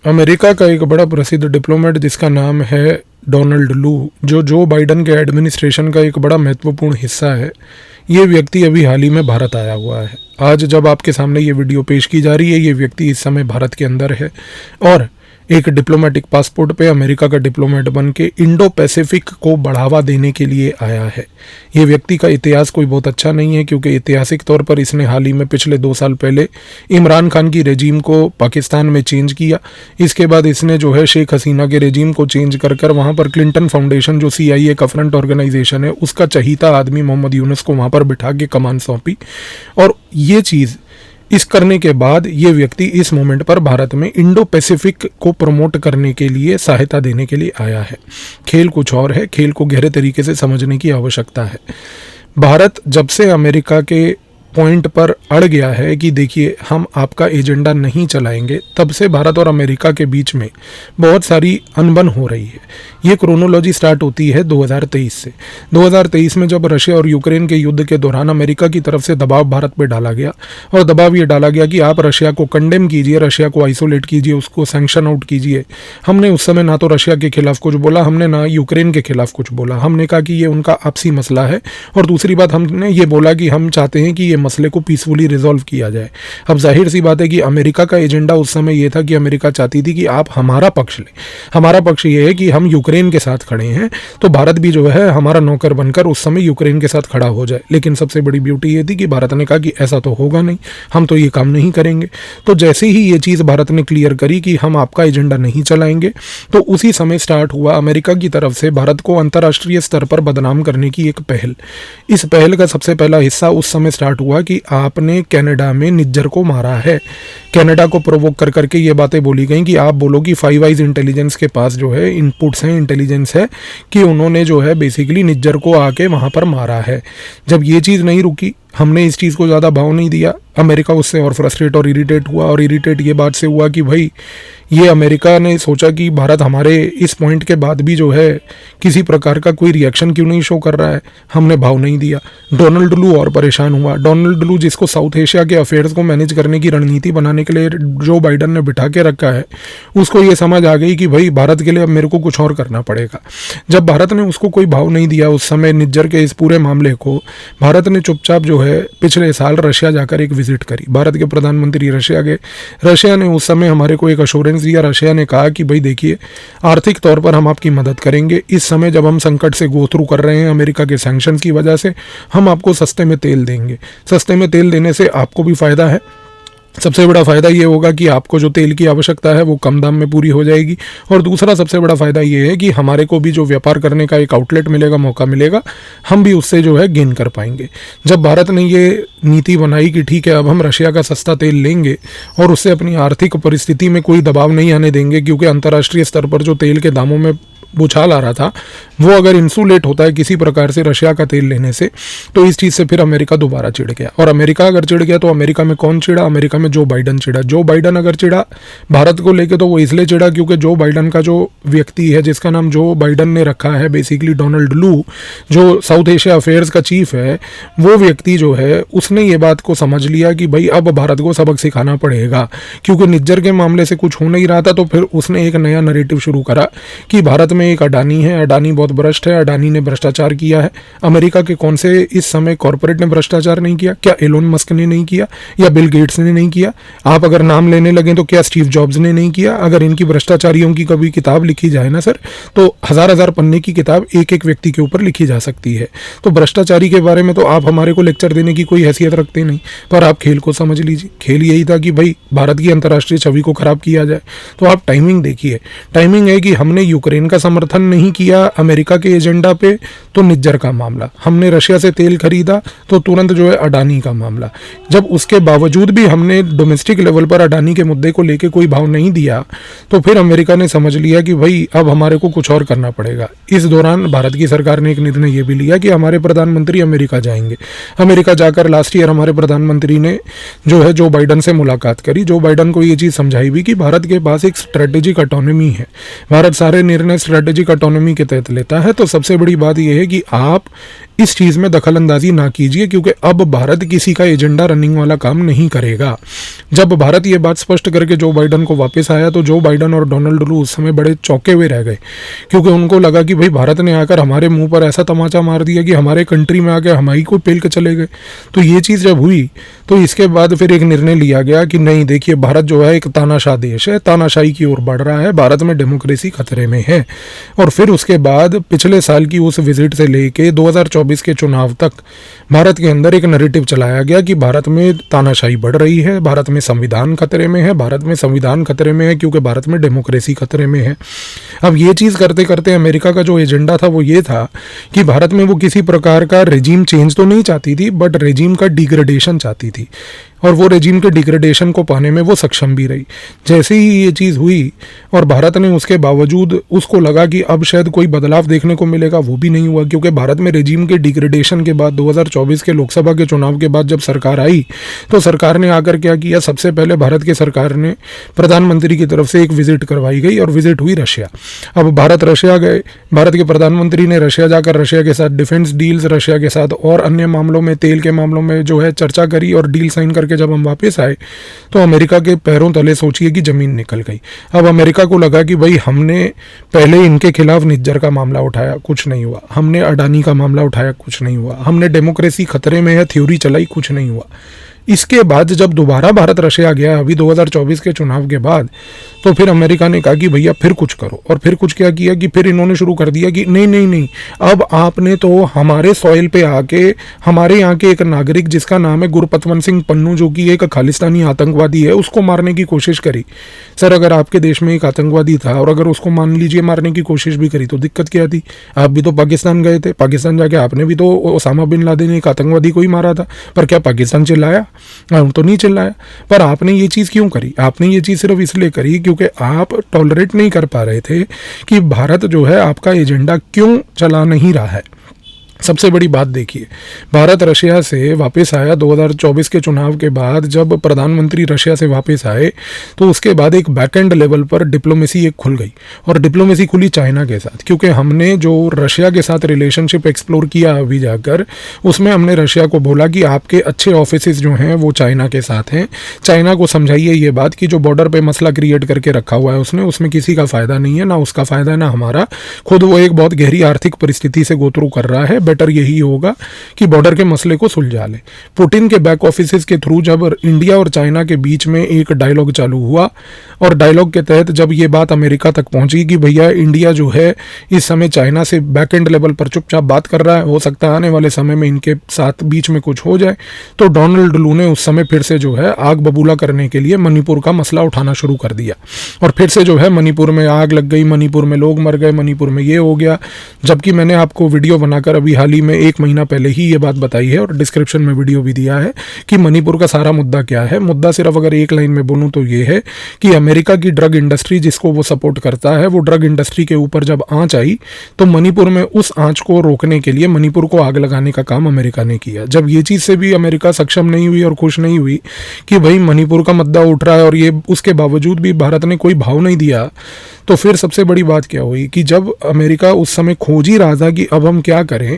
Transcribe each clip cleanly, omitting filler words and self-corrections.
America का एक बड़ा प्रसिद्ध डिप्लोमेट जिसका नाम है डोनाल्ड लू, जो बाइडन के एडमिनिस्ट्रेशन का एक बड़ा महत्वपूर्ण हिस्सा है, ये व्यक्ति अभी हाल ही में भारत आया हुआ है। आज जब आपके सामने ये वीडियो पेश की जा रही है, ये व्यक्ति इस समय भारत के अंदर है और एक डिप्लोमेटिक पासपोर्ट पे अमेरिका का डिप्लोमेट बन के इंडो पैसिफिक को बढ़ावा देने के लिए आया है। ये व्यक्ति का इतिहास कोई बहुत अच्छा नहीं है, क्योंकि ऐतिहासिक तौर पर इसने हाल ही में पिछले 2 साल पहले इमरान खान की रेजीम को पाकिस्तान में चेंज किया। इसके बाद इसने जो है शेख हसीना के रेजीम को चेंज कर वहाँ पर क्लिंटन फाउंडेशन, जो CIA का फ्रंट ऑर्गेनाइजेशन है, उसका चहीता आदमी मोहम्मद यूनुस को वहाँ पर बिठा के कमान सौंपी। और ये चीज़ इस करने के बाद ये व्यक्ति इस मोमेंट पर भारत में इंडो पैसिफिक को प्रमोट करने के लिए, सहायता देने के लिए आया है। खेल कुछ और है, खेल को गहरे तरीके से समझने की आवश्यकता है। भारत जब से अमेरिका के पॉइंट पर अड़ गया है कि देखिए हम आपका एजेंडा नहीं चलाएंगे, तब से भारत और अमेरिका के बीच में बहुत सारी अनबन हो रही है। ये क्रोनोलॉजी स्टार्ट होती है 2023 से। 2023 में जब रशिया और यूक्रेन के युद्ध के दौरान अमेरिका की तरफ से दबाव भारत पर डाला गया, और दबाव ये डाला गया कि आप रशिया को कंडेम कीजिए, रशिया को आइसोलेट कीजिए, उसको सैंक्शन आउट कीजिए। हमने उस समय ना तो रशिया के खिलाफ कुछ बोला, हमने ना यूक्रेन के खिलाफ कुछ बोला। हमने कहा कि ये उनका आपसी मसला है, और दूसरी बात हमने ये बोला कि हम चाहते हैं कि ये मसले को पीसफुली रिजॉल्व किया जाए। अब जाहिर सी बात है कि अमेरिका का एजेंडा उस समय ये था कि अमेरिका चाहती थी कि आप हमारा पक्ष लें। हमारा पक्ष ये है कि हम यूक्रेन के साथ खड़े हैं, तो भारत भी जो है हमारा नौकर बनकर उस समय यूक्रेन के साथ खड़ा हो जाए। लेकिन सबसे बड़ी ब्यूटी ये थी कि भारत ने कहा कि ऐसा तो होगा नहीं, हम तो ये काम नहीं करेंगे। तो जैसे ही ये चीज़ भारत ने क्लियर करी कि हम आपका एजेंडा नहीं चलाएंगे, तो उसी समय स्टार्ट हुआ अमेरिका की तरफ से भारत को अंतर्राष्ट्रीय स्तर पर बदनाम करने की एक पहल। इस पहल का सबसे पहला हिस्सा उस समय स्टार्ट हुआ कि आपने कनाडा में निज्जर को मारा है। कनाडा को प्रोवोक कर करके ये बातें बोली गई कि आप बोलो कि फाइव आइज इंटेलिजेंस के पास जो है इनपुट्स हैं, इंटेलिजेंस है कि उन्होंने जो है बेसिकली निज्जर को आके वहाँ पर मारा है। जब ये चीज़ नहीं रुकी, हमने इस चीज़ को ज़्यादा भाव नहीं दिया, अमेरिका उससे और फ्रस्ट्रेट और इरिटेट हुआ। और इरिटेट ये बात से हुआ कि भाई ये अमेरिका ने सोचा कि भारत हमारे इस पॉइंट के बाद भी जो है किसी प्रकार का कोई रिएक्शन क्यों नहीं शो कर रहा है। हमने भाव नहीं दिया। डोनाल्ड लू और परेशान हुआ। डोनाल्ड लू, जिसको साउथ एशिया के अफेयर्स को मैनेज करने की रणनीति बनाने के लिए जो बाइडन ने बिठा के रखा है, उसको ये समझ आ गई कि भाई भारत के लिए अब मेरे को कुछ और करना पड़ेगा। जब भारत ने उसको कोई भाव नहीं दिया उस समय निज्जर के इस पूरे मामले को, भारत ने चुपचाप जो है पिछले साल रशिया जाकर एक विजिट करी। भारत के प्रधानमंत्री रशिया गए। रशिया ने उस समय हमारे को एक अश्योरेंस दिया। रशिया ने कहा कि भाई देखिए, आर्थिक तौर पर हम आपकी मदद करेंगे। इस समय जब हम संकट से गो थ्रू कर रहे हैं अमेरिका के सैंक्शंस की वजह से, हम आपको सस्ते में तेल देंगे। सस्ते में तेल देने से आपको भी फ़ायदा है। सबसे बड़ा फ़ायदा ये होगा कि आपको जो तेल की आवश्यकता है वो कम दाम में पूरी हो जाएगी। और दूसरा सबसे बड़ा फ़ायदा ये है कि हमारे को भी जो व्यापार करने का एक आउटलेट मिलेगा, मौका मिलेगा, हम भी उससे जो है गेन कर पाएंगे। जब भारत ने ये नीति बनाई कि ठीक है अब हम रशिया का सस्ता तेल लेंगे और उससे अपनी आर्थिक परिस्थिति में कोई दबाव नहीं आने देंगे, क्योंकि अंतर्राष्ट्रीय स्तर पर जो तेल के दामों में उछाल आ रहा था वो अगर इंसुलेट होता है किसी प्रकार से रशिया का तेल लेने से, तो इस चीज़ से फिर अमेरिका दोबारा चिढ़ गया। और अमेरिका अगर चिढ़ गया तो अमेरिका में कौन चिढ़ा? अमेरिका में जो बाइडन चिढ़ा। जो बाइडन अगर चिढ़ा भारत को लेके, तो वो इसलिए चिढ़ा क्योंकि जो बाइडन का जो व्यक्ति है, जिसका नाम जो बाइडन ने रखा है बेसिकली डोनाल्ड लू, जो साउथ एशिया अफेयर्स का चीफ है, वो व्यक्ति जो है उसने ये बात को समझ लिया कि भाई अब भारत को सबक सिखाना पड़ेगा, क्योंकि निज्जर के मामले से कुछ हो नहीं रहा था। तो फिर उसने एक नया नैरेटिव शुरू करा कि भारत में एक अडानी है, अडानी बहुत भ्रष्ट है, अडानी ने भ्रष्टाचार किया है। अमेरिका के कौन से इस समय कॉर्पोरेट ने भ्रष्टाचार नहीं किया? क्या एलोन मस्क ने नहीं किया या बिल गेट्स ने नहीं किया? आप अगर नाम लेने लगे तो क्या स्टीव जॉब्स ने नहीं किया? अगर इनकी भ्रष्टाचारियों की कभी किताब लिखी जाए ना सर, तो हजार पन्ने की किताब एक एक व्यक्ति के ऊपर लिखी जा सकती है। तो भ्रष्टाचारी के बारे में तो आप हमारे को लेक्चर देने की कोई हैसियत रखते नहीं, पर आप खेल को समझ लीजिए। खेल यही था कि भाई भारत की अंतर्राष्ट्रीय छवि को खराब किया जाए। तो आप टाइमिंग देखिए। टाइमिंग है कि हमने यूक्रेन का समर्थन नहीं किया अमेरिका के एजेंडा पे, तो निज्जर का मामला। हमने रशिया से तेल खरीदा तो तुरंत जो है अडानी का मामला। जब उसके बावजूद भी हमने डोमेस्टिक लेवल पर अडानी के मुद्दे को लेके कोई भाव नहीं दिया, तो फिर अमेरिका ने समझ लिया कि भाई अब हमारे को कुछ और करना पड़ेगा। इस दौरान भारत की सरकार ने एक निर्णय ये भी लिया कि हमारे प्रधानमंत्री अमेरिका जाएंगे। अमेरिका जाकर लास्ट ईयर हमारे प्रधानमंत्री ने जो है जो बाइडन से मुलाकात करी। जो बाइडन को ये चीज़ समझाई भी कि भारत के पास एक स्ट्रेटेजिक ऑटोनॉमी है, भारत सारे निर्णय स्ट्रेटेजिक ऑटोनॉमी के तहत लेता है। तो सबसे बड़ी बात यह है कि आप इस चीज़ में दखल अंदाजी ना कीजिए, क्योंकि अब भारत किसी का एजेंडा रनिंग वाला काम नहीं करेगा। जब भारत ये बात स्पष्ट करके जो बाइडन को वापस आया तो जो बाइडन और डोनाल्ड लू उस समय बड़े चौंके हुए रह गए, क्योंकि उनको लगा कि भाई भारत ने आकर हमारे मुंह पर ऐसा तमाचा मार दिया कि हमारे कंट्री में आकर हमारी को पेल के चले गए। तो ये चीज़ जब हुई तो इसके बाद फिर एक निर्णय लिया गया कि नहीं, देखिए भारत जो है एक तानाशाह देश है, तानाशाही की ओर बढ़ रहा है, भारत में डेमोक्रेसी खतरे में है। और फिर उसके बाद पिछले साल की उस विजिट से लेके 2024 के चुनाव तक भारत के अंदर एक नैरेटिव चलाया गया कि भारत में तानाशाही बढ़ रही है, भारत में संविधान खतरे में है, भारत में संविधान खतरे में है क्योंकि भारत में डेमोक्रेसी खतरे में है। अब ये चीज़ करते करते अमेरिका का जो एजेंडा था वो ये था कि भारत में वो किसी प्रकार का रेजिम चेंज तो नहीं चाहती थी, बट रेजिम का डिग्रेडेशन चाहती थी, और वो रेजिम के डिग्रेडेशन को पाने में वो सक्षम भी रही। जैसे ही ये चीज़ हुई और भारत ने उसके बावजूद उसको लगा कि अब शायद कोई बदलाव देखने को मिलेगा, वो भी नहीं हुआ, क्योंकि भारत में रेजिम के डिग्रेडेशन के बाद 2024 के लोकसभा के चुनाव के बाद जब सरकार आई तो सरकार ने आकर क्या किया, सबसे पहले भारत की सरकार ने प्रधानमंत्री की तरफ से एक विजिट करवाई गई और विजिट हुई रशिया। अब भारत रशिया गए, भारत के प्रधानमंत्री ने रशिया जाकर रशिया के साथ डिफेंस डील्स, रशिया के साथ और अन्य मामलों में, तेल के मामलों में जो है चर्चा करी, और डील साइन करके जब हम वापस आए तो अमेरिका के पैरों तले सोचिए कि जमीन निकल गई। अब अमेरिका को लगा कि भाई हमने पहले इनके खिलाफ निज्जर का मामला उठाया, कुछ नहीं हुआ, हमने अडानी का मामला उठाया, कुछ नहीं हुआ, हमने डेमोक्रेसी खतरे में है थ्योरी चलाई, कुछ नहीं हुआ। इसके बाद जब दोबारा भारत रशिया गया अभी 2024 के चुनाव के बाद, तो फिर अमेरिका ने कहा कि भैया फिर कुछ करो, और फिर कुछ क्या किया कि फिर इन्होंने शुरू कर दिया कि नहीं नहीं नहीं, अब आपने तो हमारे सॉइल पे आके हमारे यहाँ के एक नागरिक जिसका नाम है गुरपतवंत सिंह पन्नू, जो कि एक खालिस्तानी आतंकवादी है, उसको मारने की कोशिश करी। सर अगर आपके देश में एक आतंकवादी था और अगर उसको मान लीजिए मारने की कोशिश भी करी तो दिक्कत क्या थी? आप भी तो पाकिस्तान गए थे, पाकिस्तान जाके आपने भी तो ओसामा बिन लादेन एक आतंकवादी को ही मारा था, पर क्या पाकिस्तान चिल्लाया? हम तो नहीं चिल्लाया। पर आपने ये चीज़ क्यों करी? आपने ये चीज़ सिर्फ इसलिए करी क्योंकि आप टॉलरेट नहीं कर पा रहे थे कि भारत जो है आपका एजेंडा क्यों चला नहीं रहा है। सबसे बड़ी बात देखिए, भारत रशिया से वापस आया 2024 के चुनाव के बाद, जब प्रधानमंत्री रशिया से वापस आए तो उसके बाद एक बैकएंड लेवल पर डिप्लोमेसी एक खुल गई, और डिप्लोमेसी खुली चाइना के साथ, क्योंकि हमने जो रशिया के साथ रिलेशनशिप एक्सप्लोर किया अभी जाकर, उसमें हमने रशिया को बोला कि आपके अच्छे ऑफिसेज जो हैं वो चाइना के साथ हैं, चाइना को समझाइए ये बात कि जो बॉर्डर पर मसला क्रिएट करके रखा हुआ है उसने, उसमें किसी का फ़ायदा नहीं है, ना उसका फ़ायदा है ना हमारा, खुद वो एक बहुत गहरी आर्थिक परिस्थिति से गो थ्रू कर रहा है। बेटर यही होगा कि बॉर्डर के मसले को सुलझा ले। पुतिन के बैक ऑफिसेस के थ्रू जब इंडिया और चाइना के बीच में एक डायलॉग चालू हुआ, और डायलॉग के तहत जब ये बात अमेरिका तक पहुंची कि भैया इंडिया जो है इस समय चाइना से बैक एंड लेवल पर चुपचाप बात कर रहा है, हो सकता है आने वाले समय में इनके साथ बीच में कुछ हो जाए, तो डोनाल्ड लू ने उस समय फिर से जो है आग बबूला करने के लिए मणिपुर का मसला उठाना शुरू कर दिया, और फिर से जो है मणिपुर में आग लग गई, मणिपुर में लोग मर गए, मणिपुर में ये हो गया। जबकि मैंने आपको वीडियो बनाकर अभी हाल ही में 1 महीना पहले ही ये बात बताई है और डिस्क्रिप्शन में वीडियो भी दिया है कि मणिपुर का सारा मुद्दा क्या है। मुद्दा सिर्फ अगर एक लाइन में बोलूं तो ये है कि अमेरिका की ड्रग इंडस्ट्री जिसको वो सपोर्ट करता है, वो ड्रग इंडस्ट्री के ऊपर जब आंच आई तो मणिपुर में उस आंच को रोकने के लिए मणिपुर को आग लगाने का काम अमेरिका ने किया। जब ये चीज़ से भी अमेरिका सक्षम नहीं हुई और खुश नहीं हुई कि भाई मणिपुर का मुद्दा उठ रहा है और ये उसके बावजूद भी भारत ने कोई भाव नहीं दिया, तो फिर सबसे बड़ी बात क्या हुई कि जब अमेरिका उस समय खोज ही रहा था कि अब हम क्या करें,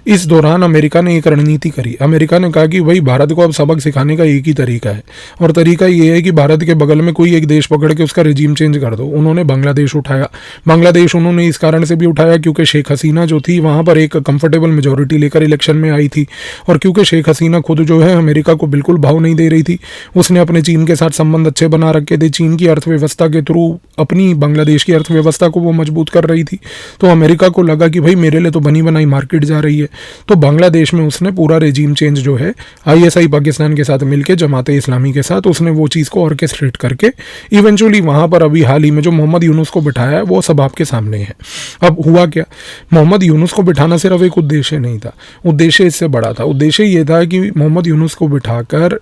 इस दौरान अमेरिका ने एक रणनीति करी। अमेरिका ने कहा कि भाई भारत को अब सबक सिखाने का एक ही तरीका है, और तरीका ये है कि भारत के बगल में कोई एक देश पकड़ के उसका रिजीम चेंज कर दो। उन्होंने बांग्लादेश उठाया। बांग्लादेश उन्होंने इस कारण से भी उठाया क्योंकि शेख हसीना जो थी वहाँ पर एक कंफर्टेबल मेजोरिटी लेकर इलेक्शन में आई थी, और क्योंकि शेख हसीना खुद जो है अमेरिका को बिल्कुल भाव नहीं दे रही थी, उसने अपने चीन के साथ संबंध अच्छे बना रखे थे, चीन की अर्थव्यवस्था के थ्रू अपनी बांग्लादेश की अर्थव्यवस्था को वो मजबूत कर रही थी। तो अमेरिका को लगा कि भाई मेरे लिए तो बनी बनाई मार्केट जा रही है, तो बांग्लादेश में उसने पूरा रेजिम चेंज जो है आईएसआई पाकिस्तान के साथ मिलकर जमाते इस्लामी के साथ उसने वो चीज़ को ऑर्केस्ट्रेट करके इवेंचुअली वहाँ पर अभी हाल ही में जो मोहम्मद यूनुस को बिठाया है वो सब आपके सामने है। अब हुआ क्या, मोहम्मद यूनुस को बिठाना सिर्फ एक उद्देश्य नहीं था, उद्देश्य इससे बड़ा था। उद्देश्य ये था कि मोहम्मद यूनुस को बिठाकर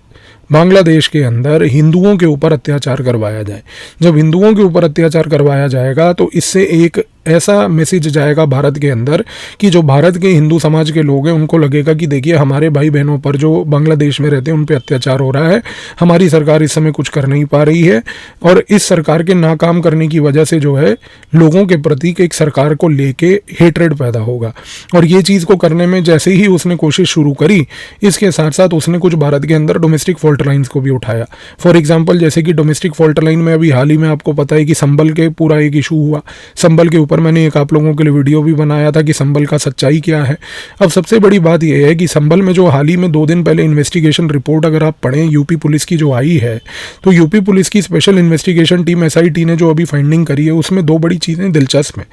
बांग्लादेश के अंदर हिंदुओं के ऊपर अत्याचार करवाया जाए। जब हिंदुओं के ऊपर अत्याचार करवाया जाएगा तो इससे एक ऐसा मैसेज जाएगा भारत के अंदर कि जो भारत के हिंदू समाज के लोग हैं उनको लगेगा कि देखिए हमारे भाई बहनों पर जो बांग्लादेश में रहते हैं उन पर अत्याचार हो रहा है, हमारी सरकार इस समय कुछ कर नहीं पा रही है, और इस सरकार के नाकाम करने की वजह से जो है लोगों के प्रति एक सरकार को लेके हेट्रेड पैदा होगा। और ये चीज़ को करने में जैसे ही उसने कोशिश शुरू करी, इसके साथ साथ उसने कुछ भारत के अंदर डोमेस्टिक फॉल्ट लाइन्स को भी उठाया। फॉर एग्जाम्पल जैसे कि डोमेस्टिक फॉल्ट लाइन में अभी हाल ही में आपको पता है कि संबल के पूरा एक इशू हुआ। संबल के ऊपर मैंने एक आप लोगों के लिए वीडियो भी बनाया था कि संबल का सच्चाई क्या है। अब सबसे बड़ी बात यह है कि संबल में जो हाल ही में 2 दिन पहले इन्वेस्टिगेशन रिपोर्ट अगर आप पढ़ें यूपी पुलिस की जो आई है, तो यूपी पुलिस की स्पेशल इन्वेस्टिगेशन टीम SIT ने जो अभी फाइंडिंग करी है उसमें 2 बड़ी चीज़ें दिलचस्प हैं।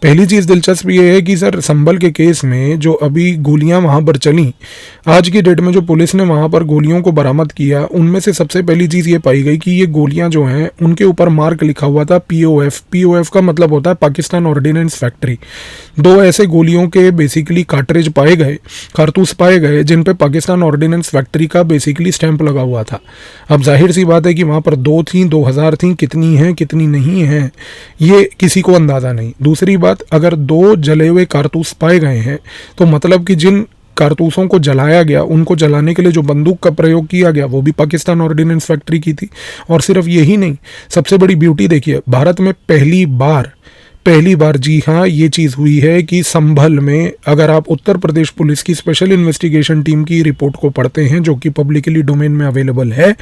पहली चीज़ दिलचस्प ये है कि सर संबल के केस में जो अभी गोलियां वहां पर चली, आज की डेट में जो पुलिस ने वहां पर गोलियों को बरामद किया, उनमें से सबसे पहली चीज़ ये पाई गई कि ये गोलियां जो हैं उनके ऊपर मार्क लिखा हुआ था POF। POF का मतलब होता है पाकिस्तान ऑर्डिनेंस फैक्ट्री। 2 ऐसे गोलियों के बेसिकली कार्ट्रिज पाए गए, कारतूस पाए गए, जिन पे पाकिस्तान ऑर्डिनेंस फैक्ट्री का बेसिकली स्टैंप लगा हुआ था। अब जाहिर सी बात है कि वहाँ पर 2 थी, 2000 थी, कितनी हैं कितनी नहीं हैं ये किसी को अंदाज़ा नहीं। दूसरी बात, अगर 2 जले हुए कारतूस पाए गए हैं तो मतलब कि जिन कारतूसों को जलाया गया, उनको जलाने के लिए जो बंदूक का प्रयोग किया गया वो भी पाकिस्तान ऑर्डिनेंस फैक्ट्री की थी। और सिर्फ यही नहीं, सबसे बड़ी ब्यूटी देखिए, भारत में पहली बार जी हाँ ये चीज़ हुई है कि संभल में, अगर आप उत्तर प्रदेश पुलिस की स्पेशल इन्वेस्टिगेशन टीम की रिपोर्ट को पढ़ते हैं जो कि पब्लिकली डोमेन में अवेलेबल है,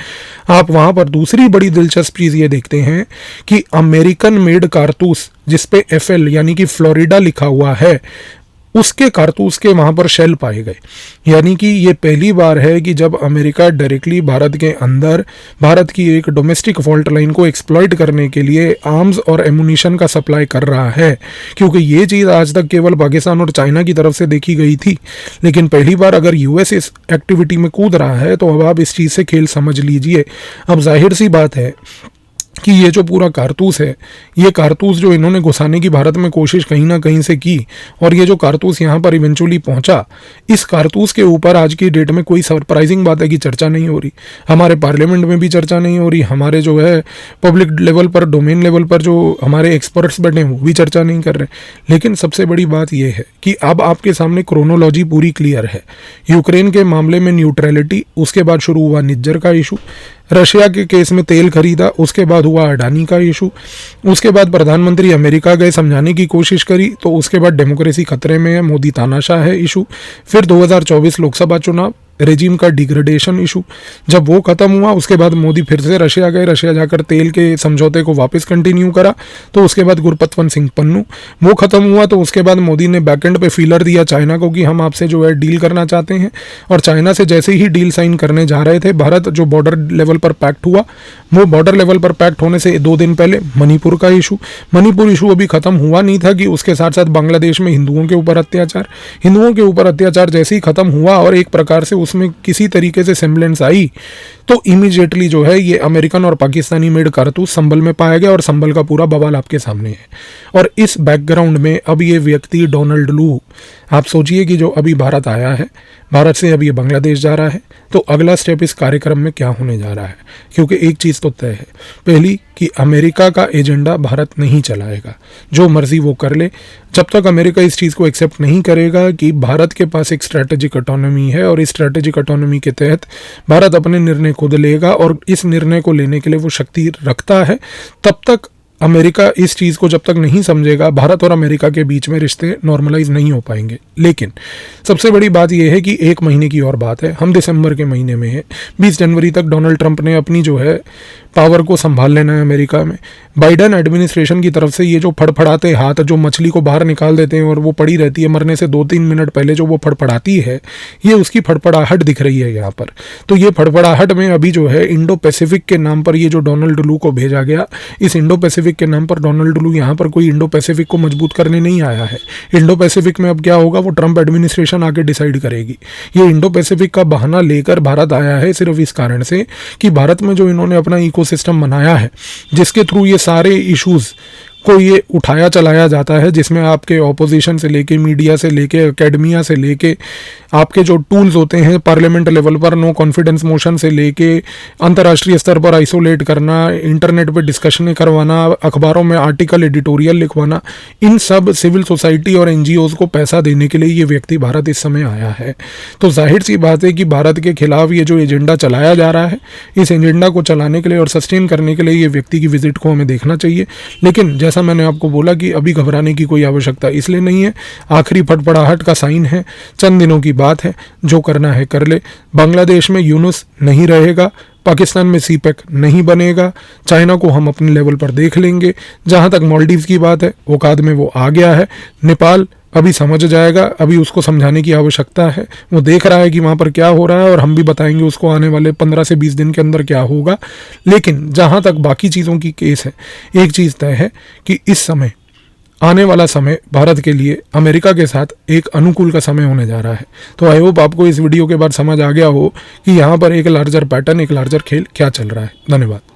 आप वहाँ पर दूसरी बड़ी दिलचस्प चीज़ ये देखते हैं कि अमेरिकन मेड कारतूस जिसपे FL यानी कि फ्लोरिडा लिखा हुआ है, उसके कारतूस के वहाँ पर शेल पाए गए। यानी कि ये पहली बार है कि जब अमेरिका डायरेक्टली भारत के अंदर भारत की एक डोमेस्टिक फॉल्ट लाइन को एक्सप्लॉइट करने के लिए आर्म्स और एमुनिशन का सप्लाई कर रहा है, क्योंकि ये चीज़ आज तक केवल पाकिस्तान और चाइना की तरफ से देखी गई थी। लेकिन पहली बार अगर US इस एक्टिविटी में कूद रहा है तो अब आप इस चीज़ से खेल समझ लीजिए। अब जाहिर सी बात है कि ये जो पूरा कारतूस है, ये कारतूस जो इन्होंने घुसाने की भारत में कोशिश कहीं ना कहीं से की, और ये जो कारतूस यहाँ पर इवेंचुअली पहुँचा, इस कारतूस के ऊपर आज की डेट में कोई सरप्राइजिंग बात है कि चर्चा नहीं हो रही। हमारे पार्लियामेंट में भी चर्चा नहीं हो रही, हमारे जो है पब्लिक लेवल पर, डोमेन लेवल पर जो हमारे एक्सपर्ट्स बैठे हैं वो भी चर्चा नहीं कर रहे। लेकिन सबसे बड़ी बात यह है कि अब आपके सामने क्रोनोलॉजी पूरी क्लियर है। यूक्रेन के मामले में न्यूट्रलिटी, उसके बाद शुरू हुआ निज्जर का इशू, रशिया के केस में तेल खरीदा, उसके बाद हुआ अडानी का इशू, उसके बाद प्रधानमंत्री अमेरिका गए, समझाने की कोशिश करी, तो उसके बाद डेमोक्रेसी खतरे में है, मोदी तानाशाह है इशू। फिर 2024 लोकसभा चुनाव, रेजिम का डिग्रेडेशन इशू, जब वो खत्म हुआ उसके बाद मोदी फिर से रशिया गए, रशिया जाकर तेल के समझौते को वापस कंटिन्यू करा। तो उसके बाद गुरपतवंत सिंह पन्नू, वो खत्म हुआ तो उसके बाद मोदी ने बैकएंड पे फीलर दिया चाइना को कि हम आपसे जो है डील करना चाहते हैं। और चाइना से जैसे ही डील साइन करने जा रहे थे, भारत जो बॉर्डर लेवल पर पैक्ट हुआ, वो बॉर्डर लेवल पर पैक्ट होने से 2 दिन पहले मणिपुर का इशू, मणिपुर इशू अभी खत्म हुआ नहीं था कि उसके साथ साथ बांग्लादेश में हिंदुओं के ऊपर अत्याचार जैसे ही खत्म हुआ और एक प्रकार से उसमें किसी तरीके से सेम्बलेंस आई, तो इमीडिएटली जो है ये अमेरिकन और पाकिस्तानी मेड कारतूस संभल में पाया गया और संभल का पूरा बवाल आपके सामने है। और इस बैकग्राउंड में अब ये व्यक्ति डोनाल्ड लू, आप सोचिए कि जो अभी भारत आया है, भारत से अब ये बांग्लादेश जा रहा है, तो अगला स्टेप इस कार्यक्रम में क्या होने जा रहा है? क्योंकि एक चीज़ तो तय है, पहली कि अमेरिका का एजेंडा भारत नहीं चलाएगा, जो मर्जी वो कर ले। जब तक अमेरिका इस चीज़ को एक्सेप्ट नहीं करेगा कि भारत के पास एक स्ट्रैटेजिक ऑटोनॉमी है और इस स्ट्रैटेजिक ऑटोनॉमी के तहत भारत अपने निर्णय खुद लेगा और इस निर्णय को लेने के लिए वो शक्ति रखता है, तब तक अमेरिका इस चीज़ को जब तक नहीं समझेगा, भारत और अमेरिका के बीच में रिश्ते नॉर्मलाइज नहीं हो पाएंगे। लेकिन सबसे बड़ी बात यह है कि 1 महीने की और बात है, हम दिसंबर के महीने में है, 20 जनवरी तक डोनाल्ड ट्रंप ने अपनी जो है पावर को संभाल लेना है अमेरिका में। बाइडन एडमिनिस्ट्रेशन की तरफ से ये जो फड़फड़ाते हाथ, जो मछली को बाहर निकाल देते हैं और वो पड़ी रहती है मरने से 2-3 मिनट पहले, जो वो फड़फड़ाती है, ये उसकी फड़फड़ाहट दिख रही है यहाँ पर। तो ये फड़फड़ाहट में अभी जो है इंडो पैसिफिक के नाम पर ये जो डोनाल्ड लू को भेजा गया, इस इंडो पैसिफिक के नाम पर डोनाल्ड लू यहाँ पर कोई इंडो पैसिफिक को मजबूत करने नहीं आया है। इंडो पैसिफिक में अब क्या होगा वो ट्रंप एडमिनिस्ट्रेशन आके डिसाइड करेगी। ये इंडो पैसिफिक का बहाना लेकर भारत आया है सिर्फ इस कारण से कि भारत में जो इन्होंने अपना इकोसिस्टम बनाया है, जिसके थ्रू ये सारे इश्यूज को ये उठाया चलाया जाता है, जिसमें आपके ऑपोजिशन से लेके, मीडिया से लेके, एकेडमिया से लेके, आपके जो टूल्स होते हैं पार्लियामेंट लेवल पर, नो कॉन्फिडेंस मोशन से लेके अंतर्राष्ट्रीय स्तर पर आइसोलेट करना, इंटरनेट पे डिस्कशन करवाना, अखबारों में आर्टिकल एडिटोरियल लिखवाना, इन सब सिविल सोसाइटी और एनजीओज को पैसा देने के लिए ये व्यक्ति भारत इस समय आया है। तो जाहिर सी बात है कि भारत के खिलाफ ये जो एजेंडा चलाया जा रहा है, इस एजेंडा को चलाने के लिए और सस्टेन करने के लिए ये व्यक्ति की विजिट को हमें देखना चाहिए। लेकिन जैसा मैंने आपको बोला कि अभी घबराने की कोई आवश्यकता इसलिए नहीं है, आखिरी फटफड़ाहट का साइन है, चंद दिनों की बात है, जो करना है कर ले। बांग्लादेश में यूनुस नहीं रहेगा, पाकिस्तान में सीपेक नहीं बनेगा, चाइना को हम अपने लेवल पर देख लेंगे। जहाँ तक मालदीव की बात है, औकात में वो आ गया है। नेपाल अभी समझ जाएगा, अभी उसको समझाने की आवश्यकता है, वो देख रहा है कि वहाँ पर क्या हो रहा है, और हम भी बताएंगे उसको आने वाले 15 से 20 दिन के अंदर क्या होगा। लेकिन जहाँ तक बाकी चीज़ों की केस है, एक चीज़ तय है कि इस समय, आने वाला समय भारत के लिए अमेरिका के साथ एक अनुकूल का समय होने जा रहा है। तो आई होप आपको इस वीडियो के बाद समझ आ गया हो कि यहाँ पर एक लार्जर पैटर्न, एक लार्जर खेल क्या चल रहा है। धन्यवाद।